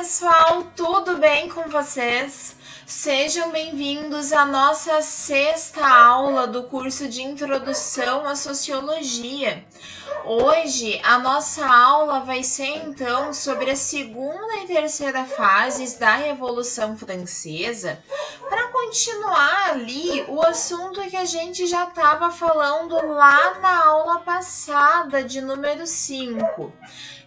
pessoal, tudo bem com vocês? Sejam bem-vindos à nossa 6ª aula do curso de Introdução à Sociologia. Hoje a nossa aula vai ser então sobre a 2ª e 3ª fases da Revolução Francesa, para continuar ali o assunto que a gente já estava falando lá na aula passada de número 5.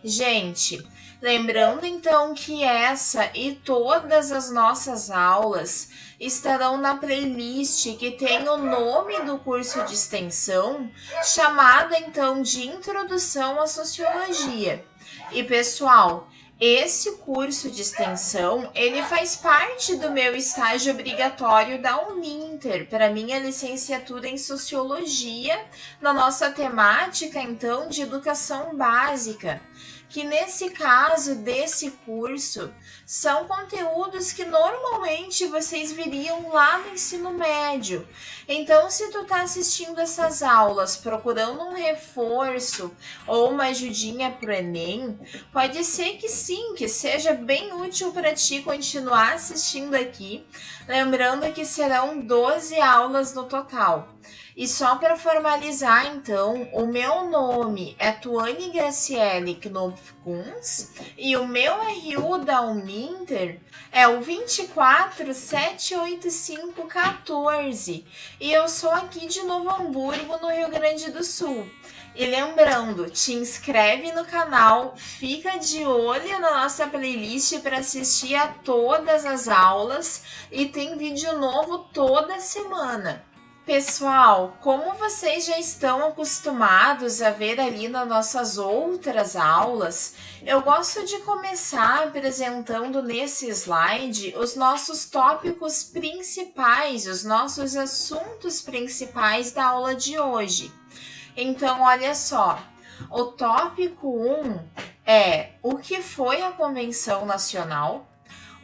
Gente, lembrando então que essa e todas as nossas aulas estarão na playlist que tem o nome do curso de extensão, chamada então de Introdução à Sociologia. E pessoal, esse curso de extensão, ele faz parte do meu estágio obrigatório da Uninter, para minha licenciatura em Sociologia, na nossa temática então de Educação Básica, que nesse caso desse curso são conteúdos que normalmente vocês viriam lá no ensino médio. Então, se tu tá assistindo essas aulas procurando um reforço ou uma ajudinha pro Enem, pode ser que sim, que seja bem útil para ti continuar assistindo aqui, lembrando que serão 12 aulas no total. E só para formalizar, então, o meu nome é Tuane Graciele Knopf-Kunz e o meu RU da Uninter é o 2478514 e eu sou aqui de Novo Hamburgo, no Rio Grande do Sul. E lembrando, te inscreve no canal, fica de olho na nossa playlist para assistir a todas as aulas e tem vídeo novo toda semana. Pessoal, como vocês já estão acostumados a ver ali nas nossas outras aulas, eu gosto de começar apresentando nesse slide os nossos tópicos principais, os nossos assuntos principais da aula de hoje. Então, olha só, o tópico 1 é o que foi a Convenção Nacional.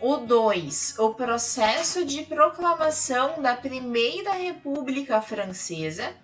O 2, o processo de proclamação da Primeira República Francesa.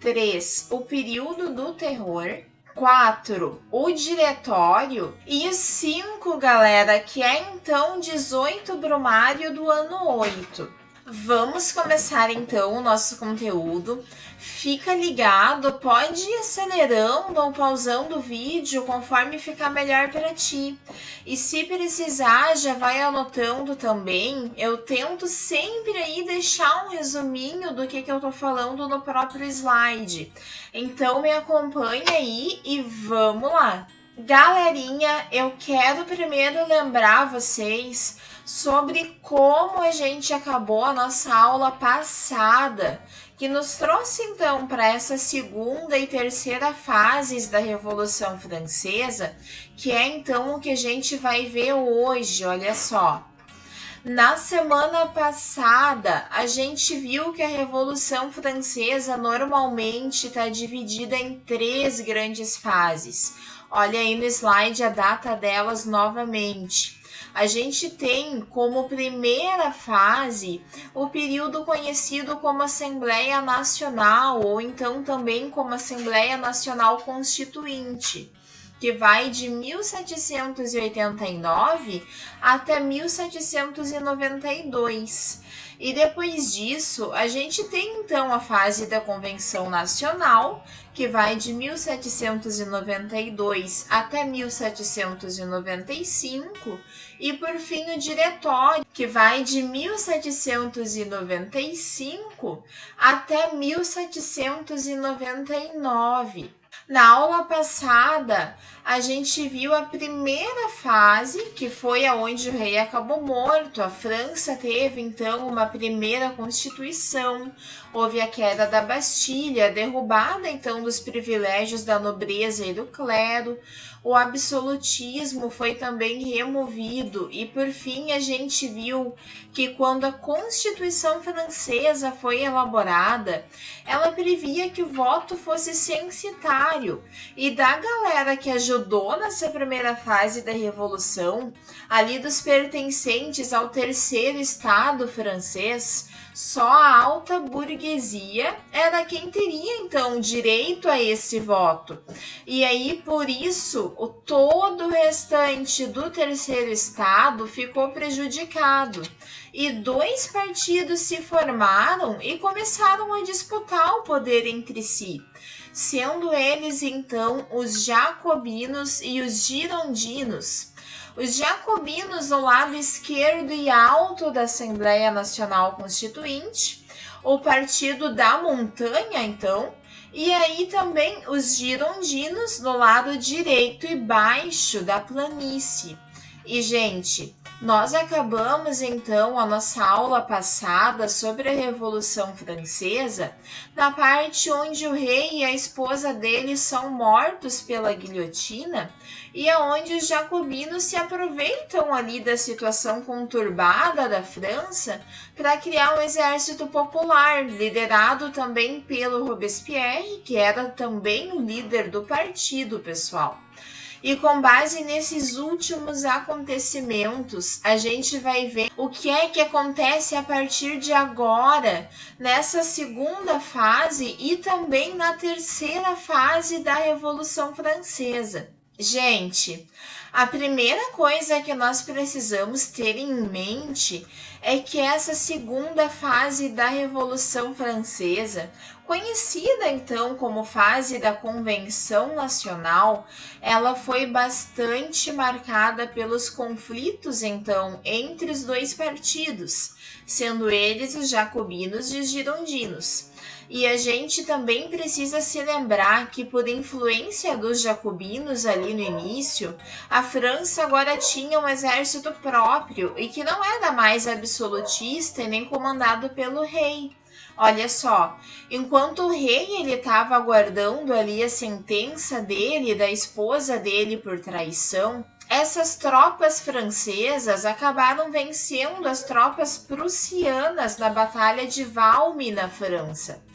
3, o período do terror. 4, o diretório. E o 5, galera, que é então 18 Brumário do ano 8. Vamos começar então o nosso conteúdo. Fica ligado, pode ir acelerando ou pausando o vídeo conforme ficar melhor para ti. E se precisar, já vai anotando também. Eu tento sempre aí deixar um resuminho do que eu tô falando no próprio slide. Então me acompanha aí e vamos lá. Galerinha, eu quero primeiro lembrar vocês sobre como a gente acabou a nossa aula passada, que nos trouxe então para essa 2ª e 3ª fases da Revolução Francesa, que é então o que a gente vai ver hoje, olha só. Na semana passada, a gente viu que a Revolução Francesa normalmente está dividida em 3 grandes fases. Olha aí no slide a data delas novamente. A gente tem como primeira fase o período conhecido como Assembleia Nacional, ou então também como Assembleia Nacional Constituinte, que vai de 1789 até 1792. E depois disso, a gente tem então a fase da Convenção Nacional, que vai de 1792 até 1795, e por fim o Diretório, que vai de 1795 até 1799. Na aula passada, a gente viu a primeira fase, que foi aonde o rei acabou morto. A França teve, então, uma primeira constituição. Houve a queda da Bastilha, a derrubada, então, dos privilégios da nobreza e do clero. O absolutismo foi também removido e, por fim, a gente viu que quando a Constituição Francesa foi elaborada, ela previa que o voto fosse censitário. E da galera que ajudou nessa primeira fase da Revolução, ali dos pertencentes ao terceiro Estado francês, só a alta burguesia burguesia era quem teria então direito a esse voto. E aí, por isso, todo o restante do terceiro estado ficou prejudicado. E 2 partidos se formaram e começaram a disputar o poder entre si, sendo eles então os jacobinos e os girondinos. Os jacobinos no lado esquerdo e alto da Assembleia Nacional Constituinte, o Partido da Montanha, então, e aí também os girondinos no lado direito e baixo da planície. E, gente, nós acabamos então a nossa aula passada sobre a Revolução Francesa na parte onde o rei e a esposa dele são mortos pela guilhotina e aonde os jacobinos se aproveitam ali da situação conturbada da França para criar um exército popular, liderado também pelo Robespierre, que era também o líder do partido, pessoal. E com base nesses últimos acontecimentos, a gente vai ver o que é que acontece a partir de agora, nessa segunda fase e também na terceira fase da Revolução Francesa. Gente, a primeira coisa que nós precisamos ter em mente é que essa segunda fase da Revolução Francesa, conhecida então como fase da Convenção Nacional, ela foi bastante marcada pelos conflitos então entre os 2 partidos, sendo eles os jacobinos e os girondinos. E a gente também precisa se lembrar que, por influência dos jacobinos ali no início, a França agora tinha um exército próprio e que não era mais absolutista e nem comandado pelo rei. Olha só, enquanto o rei ele estava aguardando ali a sentença dele e da esposa dele por traição, essas tropas francesas acabaram vencendo as tropas prussianas na Batalha de Valmy, na França.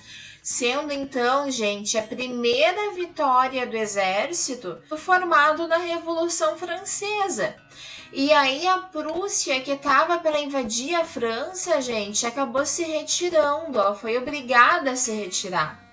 Sendo então, gente, a primeira vitória do exército formado na Revolução Francesa. E aí a Prússia, que estava para invadir a França, gente, acabou se retirando, ela foi obrigada a se retirar.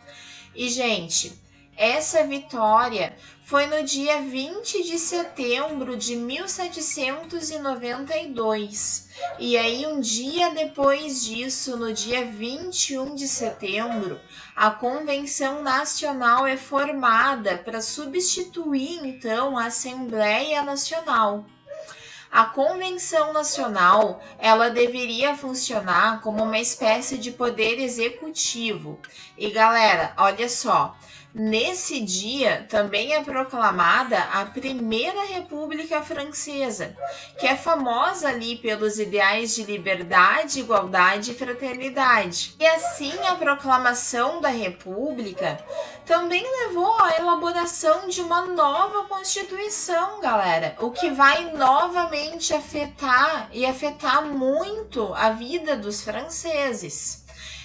E, gente, essa vitória foi no dia 20 de setembro de 1792. E aí, um dia depois disso, no dia 21 de setembro, a Convenção Nacional é formada para substituir, então, a Assembleia Nacional. A Convenção Nacional, ela deveria funcionar como uma espécie de poder executivo. E galera, olha só, nesse dia também é proclamada a Primeira República Francesa, que é famosa ali pelos ideais de liberdade, igualdade e fraternidade. E assim a proclamação da República também levou à elaboração de uma nova Constituição, galera, o que vai novamente afetar muito a vida dos franceses.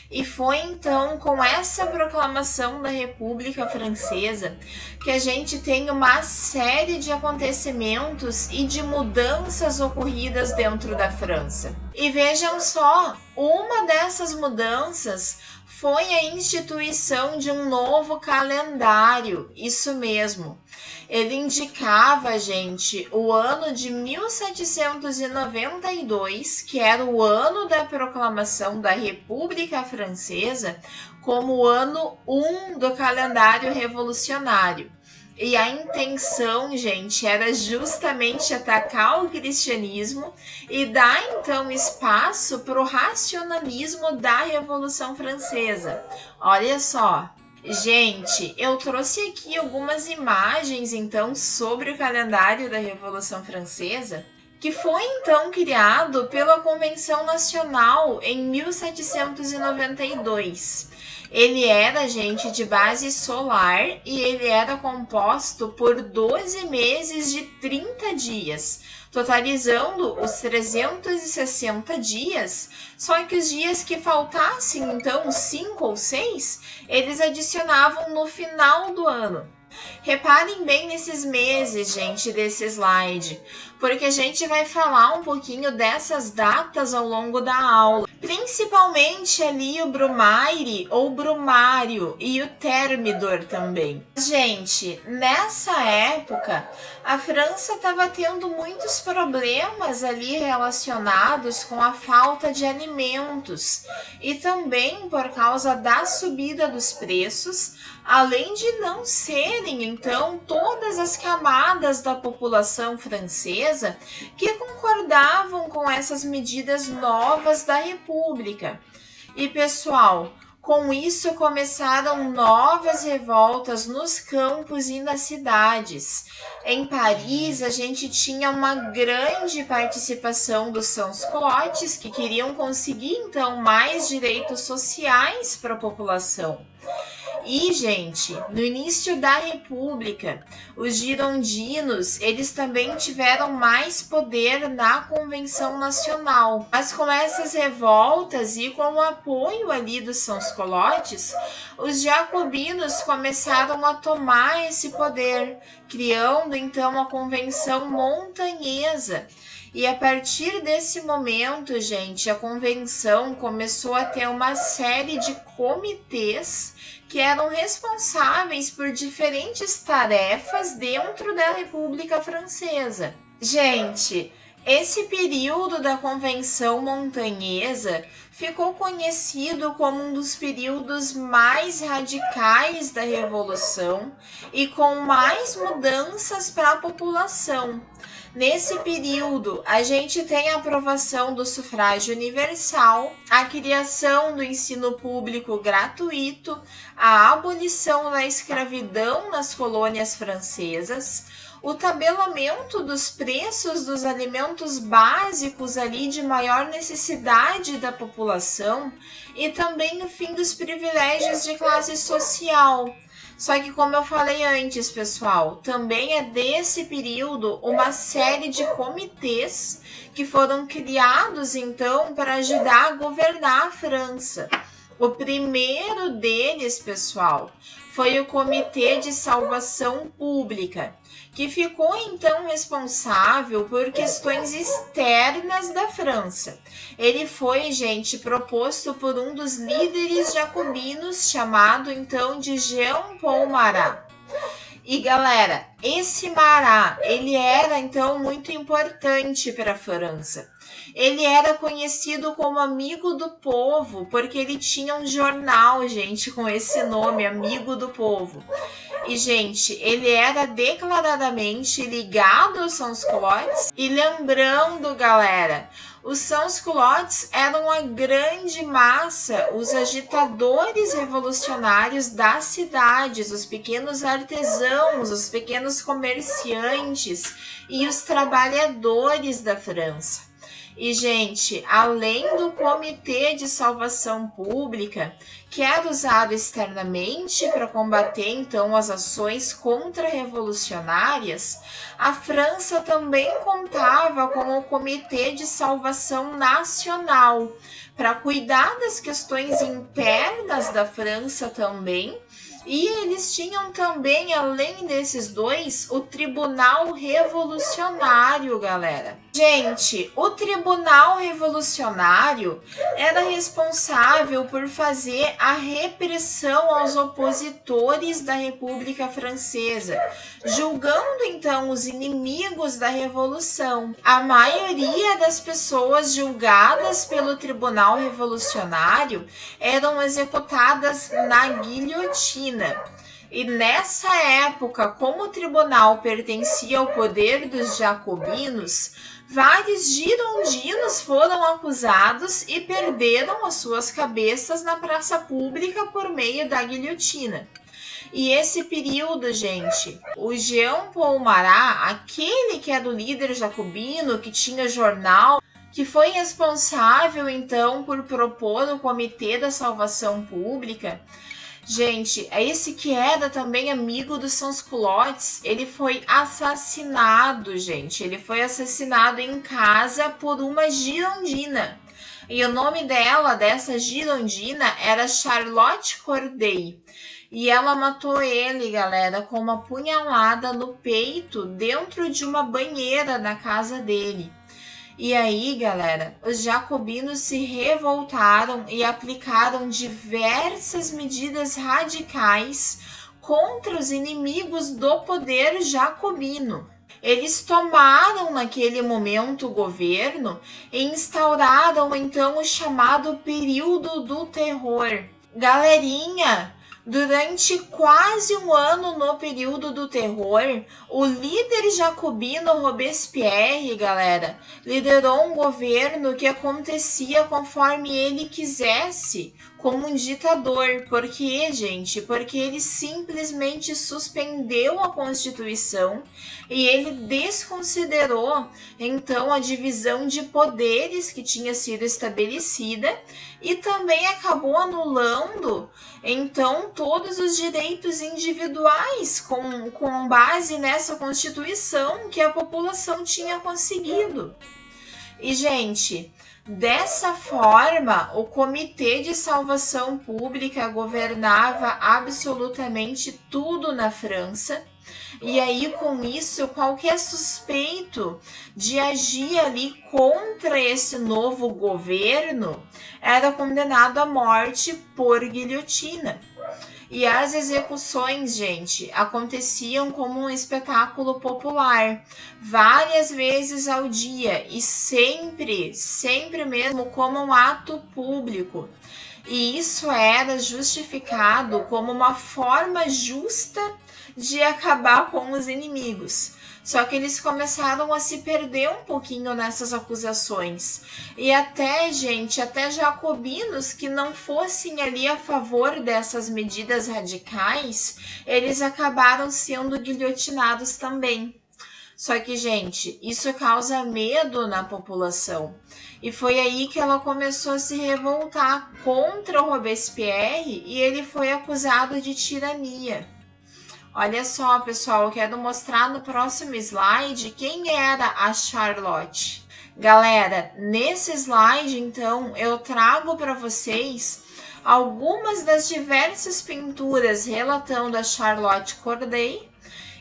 E foi então com essa proclamação da República Francesa que a gente tem uma série de acontecimentos e de mudanças ocorridas dentro da França. E vejam só, uma dessas mudanças foi a instituição de um novo calendário, isso mesmo. Ele indicava, gente, o ano de 1792, que era o ano da proclamação da República Francesa, como o ano 1 do calendário revolucionário. E a intenção, gente, era justamente atacar o cristianismo e dar, então, espaço para o racionalismo da Revolução Francesa. Olha só. Gente, eu trouxe aqui algumas imagens, então, sobre o calendário da Revolução Francesa, que foi, então, criado pela Convenção Nacional em 1792. Ele era, gente, de base solar e ele era composto por 12 meses de 30 dias, totalizando os 360 dias, só que os dias que faltassem, então, 5 ou 6, eles adicionavam no final do ano. Reparem bem nesses meses, gente, desse slide, porque a gente vai falar um pouquinho dessas datas ao longo da aula. Principalmente ali o Brumaire ou Brumário e o Thermidor também. Gente, nessa época, a França estava tendo muitos problemas ali relacionados com a falta de alimentos e também por causa da subida dos preços, além de não serem, então, todas as camadas da população francesa que concordavam com essas medidas novas da República. E, pessoal, com isso começaram novas revoltas nos campos e nas cidades. Em Paris, a gente tinha uma grande participação dos sans-culottes, que queriam conseguir, então, mais direitos sociais para a população. E, gente, no início da República, os girondinos, eles também tiveram mais poder na Convenção Nacional. Mas com essas revoltas e com o apoio ali dos sans-culottes, os jacobinos começaram a tomar esse poder, criando então a Convenção Montanhesa. E a partir desse momento, gente, a convenção começou a ter uma série de comitês que eram responsáveis por diferentes tarefas dentro da República Francesa. Gente, esse período da Convenção Montanhesa ficou conhecido como um dos períodos mais radicais da Revolução e com mais mudanças para a população. Nesse período, a gente tem a aprovação do sufrágio universal, a criação do ensino público gratuito, a abolição da escravidão nas colônias francesas, o tabelamento dos preços dos alimentos básicos ali de maior necessidade da população e também o fim dos privilégios de classe social. Só que, como eu falei antes, pessoal, também é desse período uma série de comitês que foram criados, então, para ajudar a governar a França. O primeiro deles, pessoal, foi o Comitê de Salvação Pública, que ficou então responsável por questões externas da França. Ele foi, gente, proposto por um dos líderes jacobinos, chamado então de Jean Paul Marat. E galera, esse Marat, ele era então muito importante para a França. Ele era conhecido como Amigo do Povo, porque ele tinha um jornal, gente, com esse nome, Amigo do Povo. E, gente, ele era declaradamente ligado aos sans-culottes. E lembrando, galera, os sans-culottes eram a grande massa, os agitadores revolucionários das cidades, os pequenos artesãos, os pequenos comerciantes e os trabalhadores da França. E, gente, além do Comitê de Salvação Pública, que era usado externamente para combater, então, as ações contra-revolucionárias, a França também contava com o Comitê de Salvação Nacional, para cuidar das questões internas da França também. E eles tinham também, além desses dois, o Tribunal Revolucionário, galera. Gente, o Tribunal Revolucionário era responsável por fazer a repressão aos opositores da República Francesa, julgando então os inimigos da Revolução. A maioria das pessoas julgadas pelo Tribunal Revolucionário eram executadas na guilhotina. E nessa época, como o tribunal pertencia ao poder dos jacobinos, vários girondinos foram acusados e perderam as suas cabeças na praça pública por meio da guilhotina. E esse período, gente, o Jean Paul Marat, aquele que era o líder jacobino, que tinha jornal, que foi responsável então por propor o Comitê da Salvação Pública, gente, esse que era também amigo dos sans-culottes, ele foi assassinado, gente. Ele foi assassinado em casa por uma girondina. E o nome dela, dessa girondina, era Charlotte Corday. E ela matou ele, galera, com uma punhalada no peito dentro de uma banheira da casa dele. E aí, galera, os jacobinos se revoltaram e aplicaram diversas medidas radicais contra os inimigos do poder jacobino. Eles tomaram naquele momento o governo e instauraram então o chamado período do terror. Galerinha, durante quase um ano no período do terror, o líder jacobino Robespierre, galera, liderou um governo que acontecia conforme ele quisesse, como um ditador. Por quê, gente? Porque ele simplesmente suspendeu a Constituição e ele desconsiderou, então, a divisão de poderes que tinha sido estabelecida e também acabou anulando, então, todos os direitos individuais com base nessa Constituição que a população tinha conseguido. E, gente, dessa forma, o Comitê de Salvação Pública governava absolutamente tudo na França. E aí, com isso, qualquer suspeito de agir ali contra esse novo governo era condenado à morte por guilhotina. E as execuções, gente, aconteciam como um espetáculo popular, várias vezes ao dia e sempre mesmo como um ato público. E isso era justificado como uma forma justa de acabar com os inimigos. Só que eles começaram a se perder um pouquinho nessas acusações. E até jacobinos que não fossem ali a favor dessas medidas radicais, eles acabaram sendo guilhotinados também. Só que, gente, isso causa medo na população. E foi aí que ela começou a se revoltar contra o Robespierre e ele foi acusado de tirania. Olha só, pessoal, eu quero mostrar no próximo slide quem era a Charlotte. Galera, nesse slide, então, eu trago para vocês algumas das diversas pinturas relatando a Charlotte Corday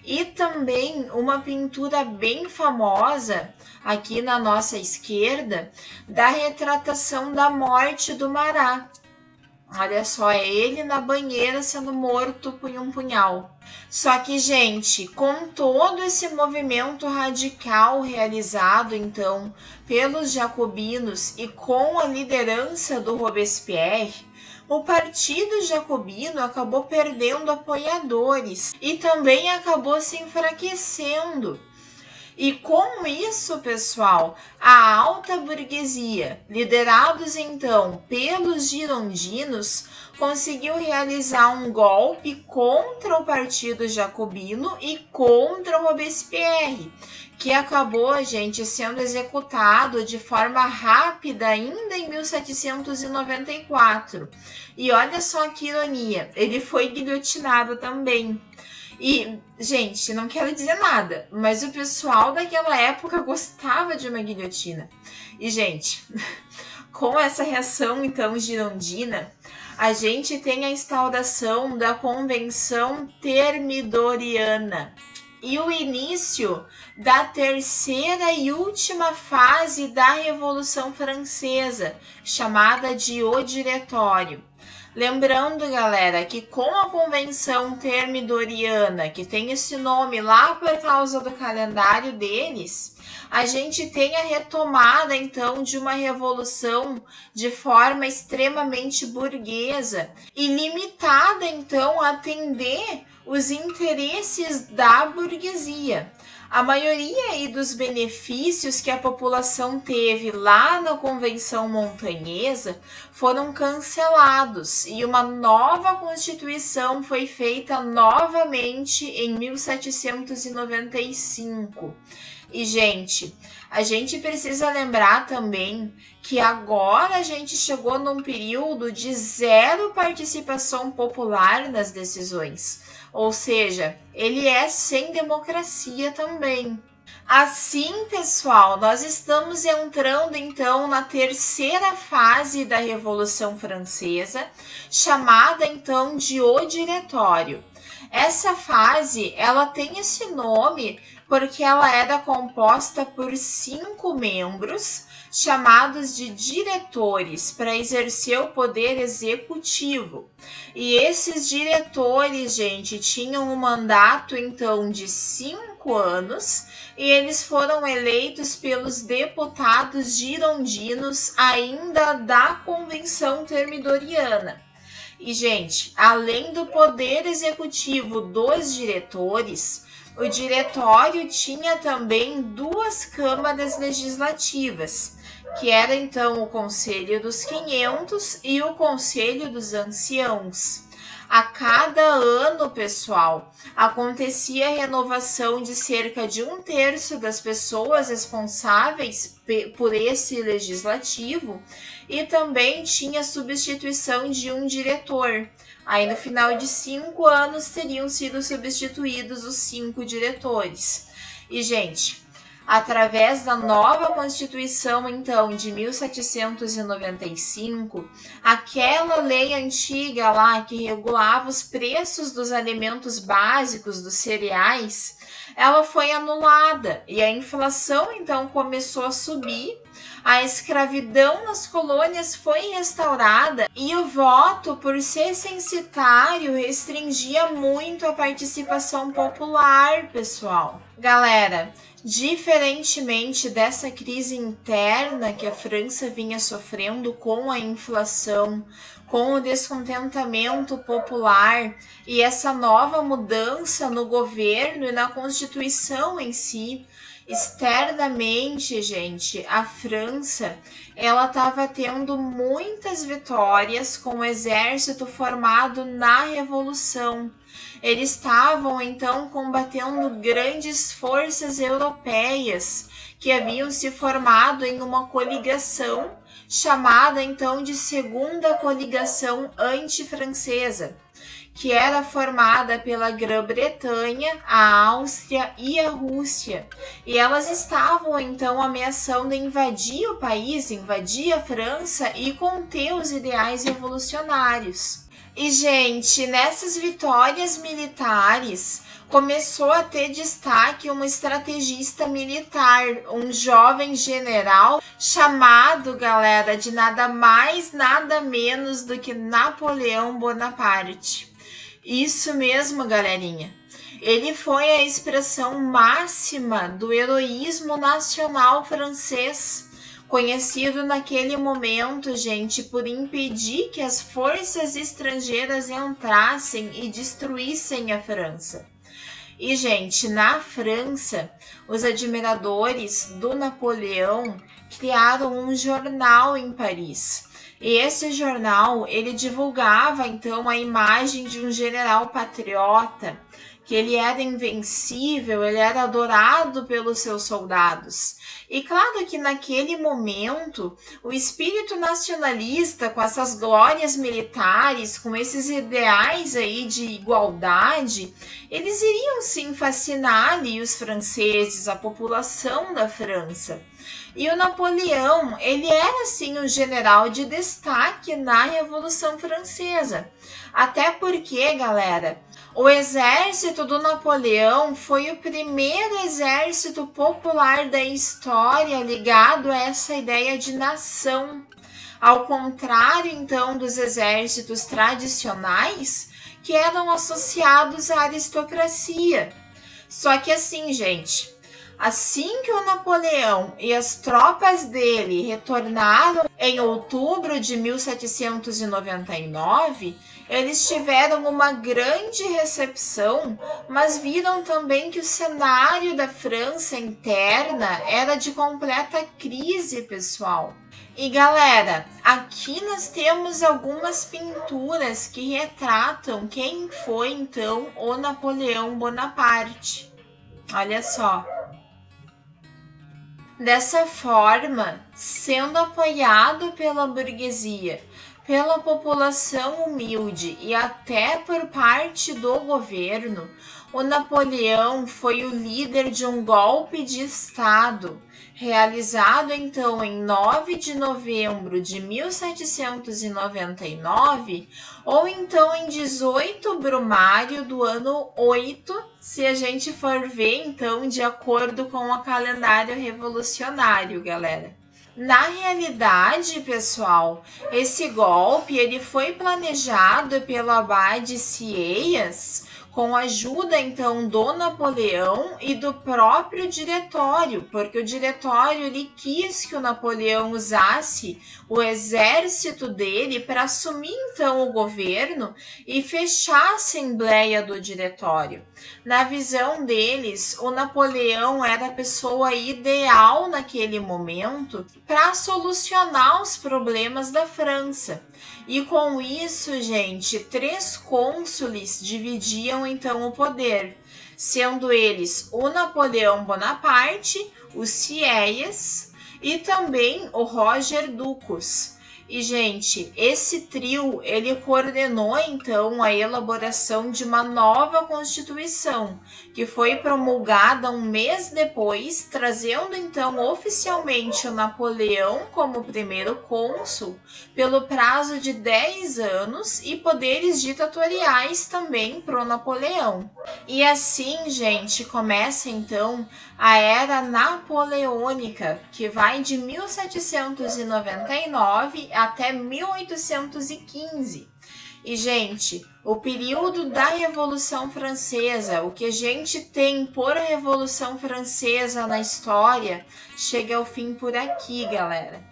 e também uma pintura bem famosa aqui na nossa esquerda da retratação da morte do Marat. Olha só, é ele na banheira sendo morto por um punhal. Só que, gente, com todo esse movimento radical realizado, então, pelos jacobinos e com a liderança do Robespierre, o Partido Jacobino acabou perdendo apoiadores e também acabou se enfraquecendo. E com isso, pessoal, a alta burguesia, liderados então pelos girondinos, conseguiu realizar um golpe contra o Partido Jacobino e contra o Robespierre, que acabou, gente, sendo executado de forma rápida ainda em 1794. E olha só que ironia, ele foi guilhotinado também. E, gente, não quero dizer nada, mas o pessoal daquela época gostava de uma guilhotina. E, gente, com essa reação, então, girondina, a gente tem a instauração da Convenção Termidoriana e o início da terceira e última fase da Revolução Francesa, chamada de O Diretório. Lembrando, galera, que com a Convenção Termidoriana, que tem esse nome lá por causa do calendário deles, a gente tem a retomada, então, de uma revolução de forma extremamente burguesa e limitada, então, a atender os interesses da burguesia. A maioria aí dos benefícios que a população teve lá na Convenção Montanhesa foram cancelados e uma nova Constituição foi feita novamente em 1795. E, gente, a gente precisa lembrar também que agora a gente chegou num período de zero participação popular nas decisões. Ou seja, ele é sem democracia também. Assim, pessoal, nós estamos entrando então na terceira fase da Revolução Francesa, chamada então de O Diretório. Essa fase, ela tem esse nome porque ela era composta por 5 membros, chamados de diretores, para exercer o poder executivo. E esses diretores, gente, tinham um mandato então de 5 anos e eles foram eleitos pelos deputados girondinos ainda da Convenção Termidoriana. E, gente, além do poder executivo dos diretores, o diretório tinha também 2 câmaras legislativas, que era então o Conselho dos 500 e o Conselho dos Anciãos. A cada ano, pessoal, acontecia a renovação de cerca de 1/3 das pessoas responsáveis por esse legislativo e também tinha substituição de um diretor. Aí, no final de 5 anos, teriam sido substituídos os 5 diretores. E, gente, através da nova Constituição, então, de 1795, aquela lei antiga lá que regulava os preços dos alimentos básicos, dos cereais, ela foi anulada e a inflação, então, começou a subir. A escravidão nas colônias foi restaurada e o voto, por ser censitário, restringia muito a participação popular, pessoal. Galera, diferentemente dessa crise interna que a França vinha sofrendo com a inflação, com o descontentamento popular e essa nova mudança no governo e na Constituição em si, externamente, gente, a França, ela estava tendo muitas vitórias com o exército formado na Revolução. Eles estavam, então, combatendo grandes forças europeias que haviam se formado em uma coligação chamada, então, de Segunda Coligação Antifrancesa, que era formada pela Grã-Bretanha, a Áustria e a Rússia. E elas estavam, então, ameaçando invadir o país, invadir a França e conter os ideais revolucionários. E, gente, nessas vitórias militares, começou a ter destaque um estrategista militar, um jovem general chamado, galera, de nada mais, nada menos do que Napoleão Bonaparte. Isso mesmo, galerinha. Ele foi a expressão máxima do heroísmo nacional francês, conhecido naquele momento, gente, por impedir que as forças estrangeiras entrassem e destruíssem a França. E, gente, na França, os admiradores do Napoleão criaram um jornal em Paris. E esse jornal, ele divulgava, então, a imagem de um general patriota, que ele era invencível, ele era adorado pelos seus soldados. E claro que naquele momento, o espírito nacionalista, com essas glórias militares, com esses ideais aí de igualdade, eles iriam sim fascinar ali os franceses, a população da França. E o Napoleão, ele era sim um general de destaque na Revolução Francesa. Até porque, galera, o exército do Napoleão foi o primeiro exército popular da história ligado a essa ideia de nação. Ao contrário, então, dos exércitos tradicionais, que eram associados à aristocracia. Só que assim, gente, assim que o Napoleão e as tropas dele retornaram em outubro de 1799, eles tiveram uma grande recepção, mas viram também que o cenário da França interna era de completa crise, pessoal. E galera, aqui nós temos algumas pinturas que retratam quem foi então o Napoleão Bonaparte. Olha só. Dessa forma, sendo apoiado pela burguesia, pela população humilde e até por parte do governo, o Napoleão foi o líder de um golpe de Estado, realizado então em 9 de novembro de 1799, ou então em 18 Brumário do ano 8, se a gente for ver então de acordo com o calendário revolucionário, galera. Na realidade, pessoal, esse golpe ele foi planejado pelo abade Sieyès com a ajuda então do Napoleão e do próprio diretório, porque o diretório ele quis que o Napoleão usasse o exército dele para assumir então o governo e fechar a assembleia do diretório. Na visão deles, o Napoleão era a pessoa ideal naquele momento para solucionar os problemas da França. E com isso, gente, 3 cônsules dividiam então o poder, sendo eles o Napoleão Bonaparte, o Sieyès e também o Roger Ducos. E, gente, esse trio, ele coordenou, então, a elaboração de uma nova Constituição, que foi promulgada um mês depois, trazendo, então, oficialmente o Napoleão como primeiro cônsul, pelo prazo de 10 anos, e poderes ditatoriais também para o Napoleão. E assim, gente, começa, então, a Era Napoleônica, que vai de 1799 até 1815. E, gente, o período da Revolução Francesa, o que a gente tem por Revolução Francesa na história, chega ao fim por aqui, galera.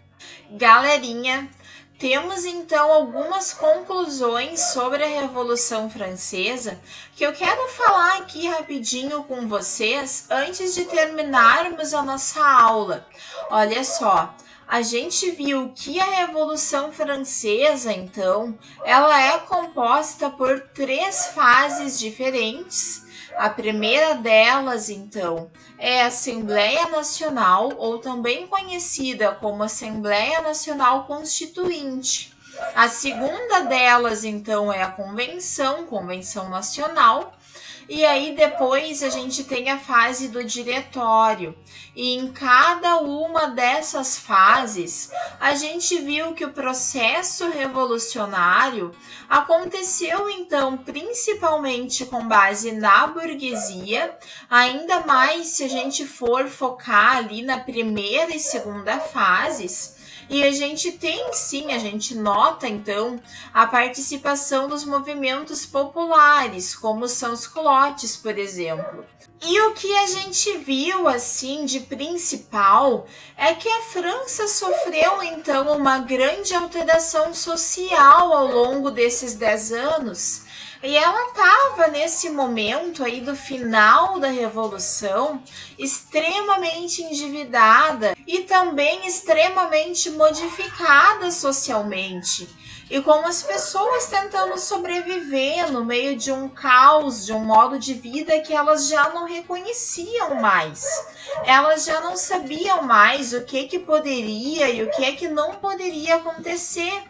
Galerinha, temos então algumas conclusões sobre a Revolução Francesa que eu quero falar aqui rapidinho com vocês antes de terminarmos a nossa aula. Olha só, a gente viu que a Revolução Francesa, então, ela é composta por 3 fases diferentes. A primeira delas, então, é a Assembleia Nacional, ou também conhecida como Assembleia Nacional Constituinte. A segunda delas, então, é a Convenção Nacional. E aí depois a gente tem a fase do diretório. E em cada uma dessas fases, a gente viu que o processo revolucionário aconteceu então principalmente com base na burguesia, ainda mais se a gente for focar ali na primeira e segunda fases. E a gente tem sim, a gente nota então a participação dos movimentos populares, como os sans-culottes, por exemplo. E o que a gente viu assim de principal é que a França sofreu então uma grande alteração social ao longo desses 10 anos. E ela estava nesse momento aí do final da Revolução extremamente endividada e também extremamente modificada socialmente. E com as pessoas tentando sobreviver no meio de um caos, de um modo de vida que elas já não reconheciam mais. Elas já não sabiam mais o que poderia e o que não poderia acontecer.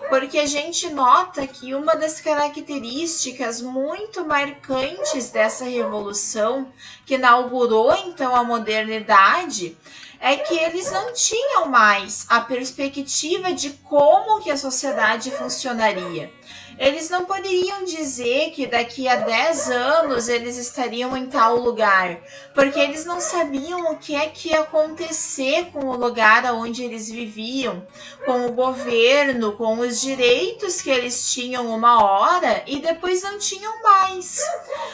Porque a gente nota que uma das características muito marcantes dessa revolução, que inaugurou então a modernidade, é que eles não tinham mais a perspectiva de como que a sociedade funcionaria. Eles não poderiam dizer que daqui a 10 anos eles estariam em tal lugar, porque eles não sabiam o que ia acontecer com o lugar onde eles viviam, com o governo, com os direitos que eles tinham uma hora e depois não tinham mais.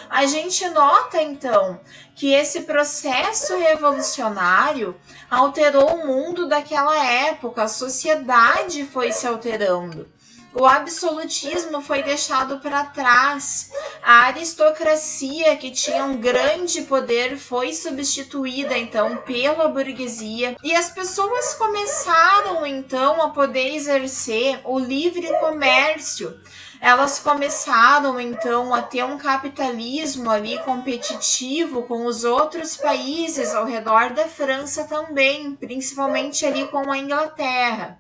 A gente nota então que esse processo revolucionário alterou o mundo daquela época, a sociedade foi se alterando. O absolutismo foi deixado para trás. A aristocracia, que tinha um grande poder, foi substituída então pela burguesia. E as pessoas começaram então a poder exercer o livre comércio. Elas começaram então a ter um capitalismo ali competitivo com os outros países ao redor da França também, principalmente ali com a Inglaterra.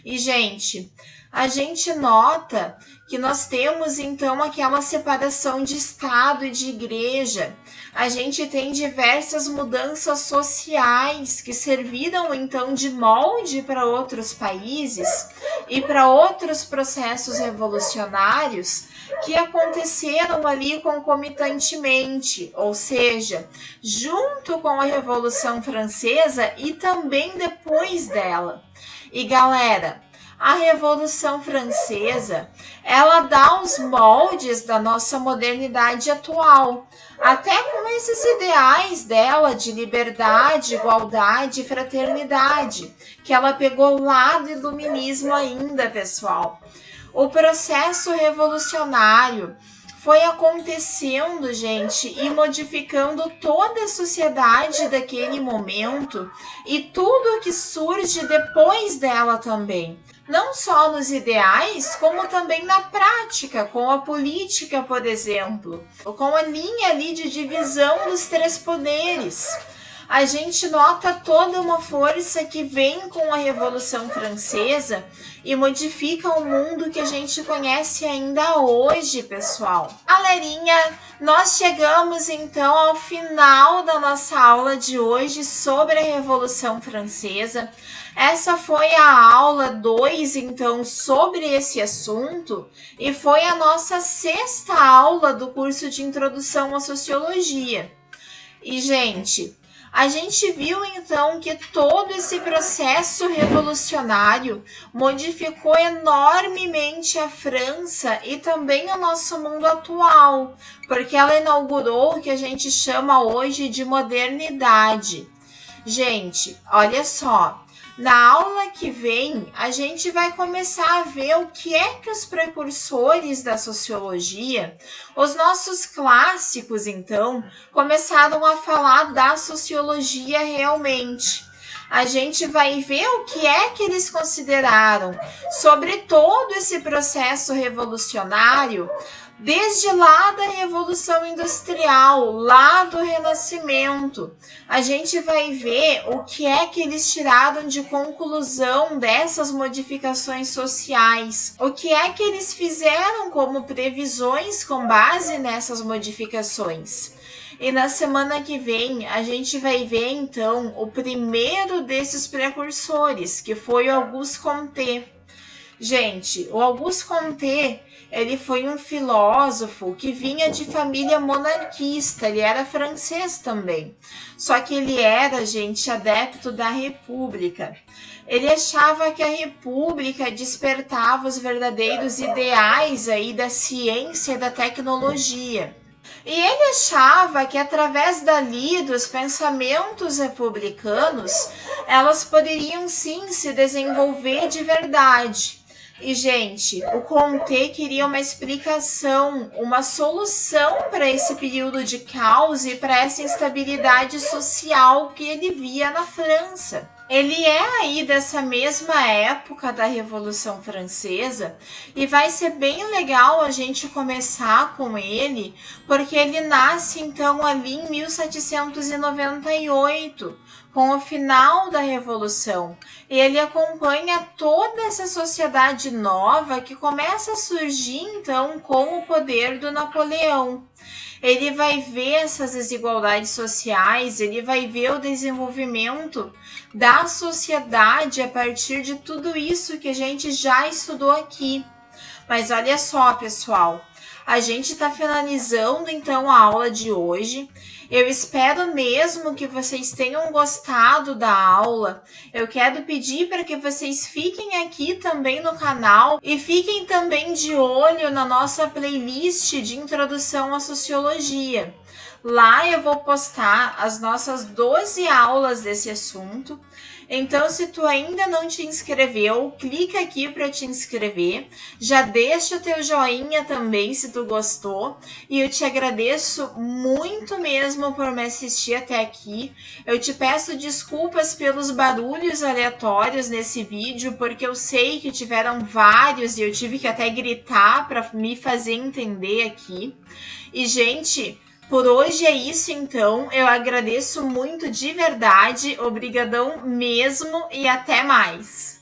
E, gente, a gente nota que nós temos então aquela separação de Estado e de igreja. A gente tem diversas mudanças sociais que serviram então de molde para outros países e para outros processos revolucionários que aconteceram ali concomitantemente, ou seja, junto com a Revolução Francesa e também depois dela. E galera, a Revolução Francesa, ela dá os moldes da nossa modernidade atual, até com esses ideais dela de liberdade, igualdade e fraternidade, que ela pegou lá do iluminismo ainda, pessoal. O processo revolucionário foi acontecendo, gente, e modificando toda a sociedade daquele momento e tudo que surge depois dela também. Não só nos ideais, como também na prática, com a política, por exemplo, com a linha ali de divisão dos três poderes. A gente nota toda uma força que vem com a Revolução Francesa e modifica o mundo que a gente conhece ainda hoje, pessoal. Galerinha, nós chegamos então ao final da nossa aula de hoje sobre a Revolução Francesa. Essa foi a aula 2, então, sobre esse assunto e foi a nossa 6ª aula do curso de Introdução à Sociologia. E, gente, a gente viu então que todo esse processo revolucionário modificou enormemente a França e também o nosso mundo atual, porque ela inaugurou o que a gente chama hoje de modernidade. Gente, olha só. Na aula que vem, a gente vai começar a ver o que é que os precursores da sociologia, os nossos clássicos, então, começaram a falar da sociologia realmente. A gente vai ver o que é que eles consideraram sobre todo esse processo revolucionário, desde lá da Revolução Industrial, lá do Renascimento. A gente vai ver o que é que eles tiraram de conclusão dessas modificações sociais, o que é que eles fizeram como previsões com base nessas modificações. E na semana que vem, a gente vai ver, então, o primeiro desses precursores, que foi o Auguste Comte. Gente, o Auguste Comte, ele foi um filósofo que vinha de família monarquista, ele era francês também. Só que ele era, gente, adepto da República. Ele achava que a República despertava os verdadeiros ideais aí da ciência e da tecnologia. E ele achava que através dali dos pensamentos republicanos, elas poderiam sim se desenvolver de verdade. E, gente, o Comte queria uma explicação, uma solução para esse período de caos e para essa instabilidade social que ele via na França. Ele é aí dessa mesma época da Revolução Francesa e vai ser bem legal a gente começar com ele, porque ele nasce então ali em 1798, com o final da Revolução. E ele acompanha toda essa sociedade nova que começa a surgir então com o poder do Napoleão. Ele vai ver essas desigualdades sociais, ele vai ver o desenvolvimento da sociedade a partir de tudo isso que a gente já estudou aqui. Mas olha só, pessoal, a gente está finalizando então a aula de hoje. Eu espero mesmo que vocês tenham gostado da aula. Eu quero pedir para que vocês fiquem aqui também no canal e fiquem também de olho na nossa playlist de Introdução à Sociologia. Lá eu vou postar as nossas 12 aulas desse assunto. Então, se tu ainda não te inscreveu, clica aqui para te inscrever. Já deixa o teu joinha também se tu gostou. E eu te agradeço muito mesmo por me assistir até aqui. Eu te peço desculpas pelos barulhos aleatórios nesse vídeo, porque eu sei que tiveram vários e eu tive que até gritar para me fazer entender aqui. E, gente, por hoje é isso então, eu agradeço muito de verdade, obrigadão mesmo e até mais!